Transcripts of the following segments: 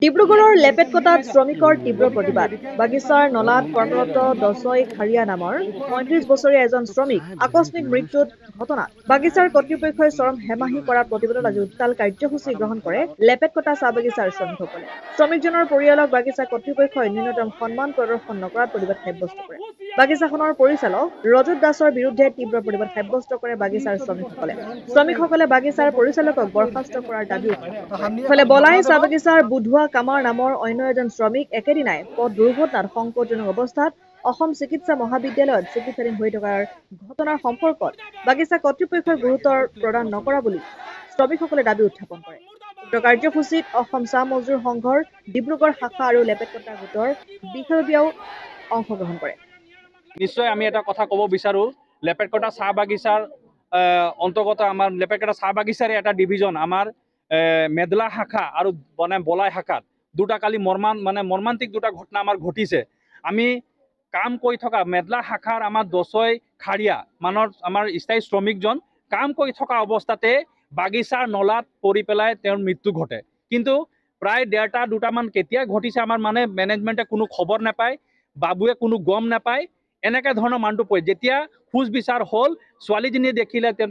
ডিব্ৰুগড়ৰ লেপেটকটাত শ্ৰমিকৰ তীব্ৰ প্ৰতিবাদ। বাগিচাৰ নলাত কৰ্মৰত দচৈ খাৰিয়া নামৰ ৩৫ বছৰীয়া এজন শ্ৰমিক আকস্মিক মৃত্যুত ঘটনাত বাগিচাৰ কৰ্তৃপক্ষই চৰম হেমাহি কৰাৰ প্ৰতিবাদত আজি উত্তাল কাৰ্যসূচী গ্ৰহণ কৰে লেপেটকটা চাহ বাগিচাৰ শ্ৰমিকসকলে। শ্ৰমিকজনৰ পৰিয়ালক বাগিচা কৰ্তৃপক্ষই ন্যূনতম সন্মান প্ৰদৰ্শন নকৰাত প্ৰতিবাদ সাব্যস্ত কৰে। বাগিচাখনৰ পৰিচালক ৰজত দাসৰ বিৰুদ্ধে তীব্ৰ প্ৰতিবাদ সাব্যস্ত কৰে বাগিচাৰ শ্ৰমিকসকলে। শ্ৰমিকসকলে বাগিচাৰ পৰিচালকক বৰ্খাস্ত কৰাৰ দাবী উত্থাপন কৰে। ইফালে বলাই চাহ বাগিচাৰ বুধুৱা কামাৰ নামৰ অন্য এজন শ্ৰমিক একেদিনাই পথ দুৰ্ঘটনাত সংকটজনক অৱস্থাত অসম চিকিৎসা মহাবিদ্যালয়ত চিকিৎসাধীন হৈ থকাৰ ঘটনাৰ সম্পৰ্কত বাগিচা কৰ্তৃপক্ষই গুৰুত্ব প্ৰদান নকৰা বুলি শ্ৰমিকসকলে দাবী উত্থাপন কৰে। উক্ত কাৰ্যসূচীত অসম চাহ মজদুৰ সংঘৰ ডিব্ৰুগড় শাখা আৰু লেপেটকটা গোটৰ বিষয়ববীয়াও অংশগ্ৰহণ কৰে। নিশ্চয় আমি এটা কথা ক'ব বিচাৰো, লেপেটকটা চাহ বাগিচাৰ অন্তৰ্গত আমাৰ লেপেটকটা চাহ বাগিচাৰে এটা ডিভিজন আমাৰ মেদলা শাখা আৰু বলাই শাখাত দুটা কালি মৰ্মান্তিক দুটা ঘটনা আমাৰ ঘটিছে। আমি কাম কৰি থকা মেদলা শাখাৰ আমাৰ দচৈ খাৰিয়া আমাৰ স্থায়ী শ্ৰমিকজন কাম কৰি থকা অৱস্থাতে বাগিচাৰ নলাত পৰি পেলাই তেওঁৰ মৃত্যু ঘটে। কিন্তু প্ৰায় ১:৩০-২টামান কেতিয়া ঘটিছে আমাৰ মেনেজমেণ্টে কোনো খবৰ নাপায়, বাবুৱে কোনো গম নাপায়। এনেকৈ ধৰণৰ মানুহটো পৰি যেতিয়া খোজ বিচাৰ হ'ল, ছোৱালীজনী দেখিলে, তেওঁ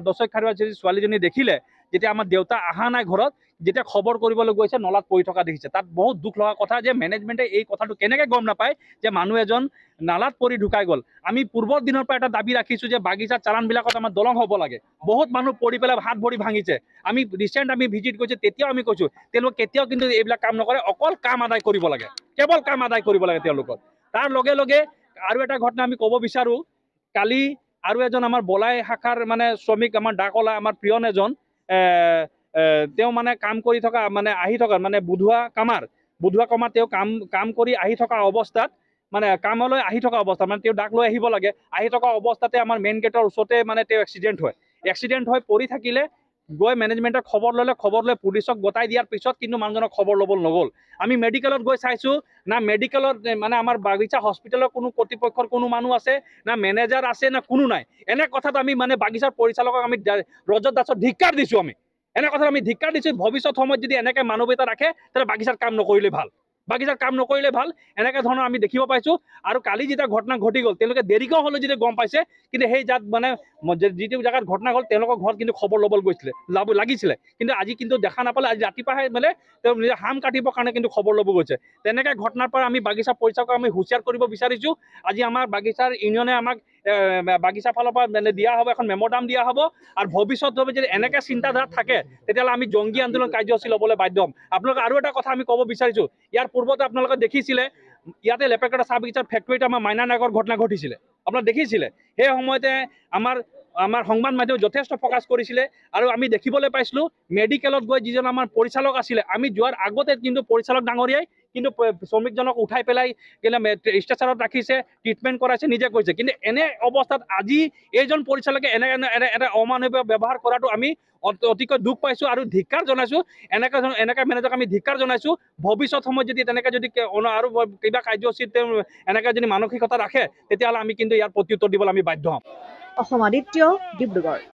দচৈ খাৰিয়া ছোৱালীজনী দেখিলে, যেতিয়া আমাৰ দেউতা অহা নাই ঘৰত, যেতিয়া খবৰ কৰিবলৈ গৈছে নলাত পৰি থকা দেখিছে। তাত বহুত দুখ লগা কথা যে মেনেজমেণ্টে এই কথাটো কেনেকৈ গম নাপায় যে মানুহ এজন নালাত পৰি ঢুকাই গ'ল। আমি পূৰ্বৰ দিনৰ পৰা এটা দাবী ৰাখিছোঁ যে বাগিচাৰ চালানবিলাকত আমাৰ দলং হ'ব লাগে। বহুত মানুহ পৰি পেলাই হাত ভৰি ভাঙিছে। আমি ৰিচেণ্ট ভিজিট কৰিছোঁ, তেতিয়াও আমি কৈছোঁ তেওঁলোক কেতিয়াও কিন্তু এইবিলাক কাম নকৰে, অকল কাম আদায় কৰিব লাগে, কেৱল কাম আদায় কৰিব লাগে তেওঁলোকৰ। তাৰ লগে লগে আৰু এটা ঘটনা আমি ক'ব বিচাৰোঁ, কালি আৰু এজন আমাৰ বলাই শাখাৰ শ্ৰমিক আমাৰ ডাকলা আমাৰ প্ৰিয়ন এজন তেওঁ কাম কৰি থকা আহি থকা বুধুৱা কামাৰ তেওঁ কাম কৰি আহি থকা অৱস্থাত কামলৈ আহি থকা অৱস্থাত তেওঁ ডাক লৈ আহিব লাগে, আহি থকা অৱস্থাতে আমাৰ মেইন গেটৰ ওচৰতে তেওঁ এক্সিডেণ্ট হৈ পৰি থাকিলে। গৈ মেনেজমেণ্টক খবৰ ল'লে, খবৰ লৈ পুলিচক গতাই দিয়াৰ পিছত কিন্তু মানুহজনক খবৰ ল'ব নগ'ল। আমি মেডিকেলত গৈ চাইছোঁ, না মেডিকেলত আমাৰ বাগিচা হস্পিটেলৰ কোনো কৰ্তৃপক্ষৰ কোনো মানুহ আছে, না মেনেজাৰ আছে, না কোনো নাই। এনে কথাত আমি বাগিচাৰ পৰিচালকক আমি ৰজত দাসক ধিক্কাৰ দিছোঁ। এনে কথাত আমি ধিক্কাৰ দিছোঁ। ভৱিষ্যত সময়ত যদি এনেকৈ মানৱীয়তা ৰাখে তেতিয়াহ'লে বাগিচাৰ কাম নকৰিলে ভাল। এনেকৈ ধৰণৰ আমি দেখিব পাইছোঁ। আৰু কালি যেতিয়া ঘটনা ঘটি গ'ল, তেওঁলোকে দেৰিকৈ হ'লেও যেতিয়া গম পাইছে, কিন্তু সেই যিটো জেগাত ঘটনা হ'ল তেওঁলোকৰ ঘৰত কিন্তু খবৰ ল'বলৈ লাগিছিলে, কিন্তু আজি কিন্তু দেখা নাপালে। আজি ৰাতিপুৱাহে তেওঁ নিজৰ হাম কাটিবৰ কাৰণে কিন্তু খবৰ ল'ব গৈছে। তেনেকৈ ঘটনাৰ পৰা আমি বাগিচা পৰিচালকক আমি হুঁচিয়াৰ কৰিব বিচাৰিছোঁ। আজি আমাৰ বাগিচাৰ ইউনিয়নে আমাক বাগিচা ফালৰ পৰা দিয়া হ'ব, এখন মেম'ৰাণ্ডাম দিয়া হ'ব। আৰু ভৱিষ্যতভাৱে যদি এনেকৈ চিন্তাধাৰা থাকে তেতিয়াহ'লে আমি জংগী আন্দোলন কাৰ্যসূচী ল'বলৈ বাধ্য হ'ম। আপোনালোকে আৰু এটা কথা আমি ক'ব বিচাৰিছোঁ, ইয়াৰ পূৰ্বতে আপোনালোকে দেখিছিলে ইয়াতে লেপেটকটা চাহ বাগিচাৰ ফেক্টৰীত আমাৰ মাইনা নায়কৰ ঘটনা ঘটিছিলে, আপোনালোকে দেখিছিলে। সেই সময়তে আমাৰ সংবাদ মাধ্যমে যথেষ্ট ফ'কাছ কৰিছিলে। আৰু আমি দেখিবলৈ পাইছিলোঁ মেডিকেলত গৈ যিজন আমাৰ পৰিচালক আছিলে, আমি যোৱাৰ আগতে কিন্তু পৰিচালক ডাঙৰীয়াই কিন্তু শ্ৰমিকজনক উঠাই পেলাই ষ্ট্ৰেচাৰত ৰাখিছে, ট্ৰিটমেণ্ট কৰাইছে, নিজে কৰিছে। কিন্তু এনে অৱস্থাত আজি এইজন পৰিচালকে এটা অমানৱীয় ব্যৱহাৰ কৰাটো আমি অতিকৈ দুখ পাইছোঁ আৰু ধিক্কাৰ জনাইছোঁ। এনেকৈ মেনেজৰক আমি ধিক্কাৰ জনাইছোঁ। ভৱিষ্যত সময়ত যদি তেনেকৈ যদি আৰু কিবা কাৰ্যসূচীত তেওঁ এনেকৈ যদি মানসিকতা ৰাখে তেতিয়াহ'লে আমি কিন্তু ইয়াৰ প্ৰত্যুত্তৰ দিবলৈ আমি বাধ্য হ'ম। অসম আদিত্য, ডিব্ৰুগড়।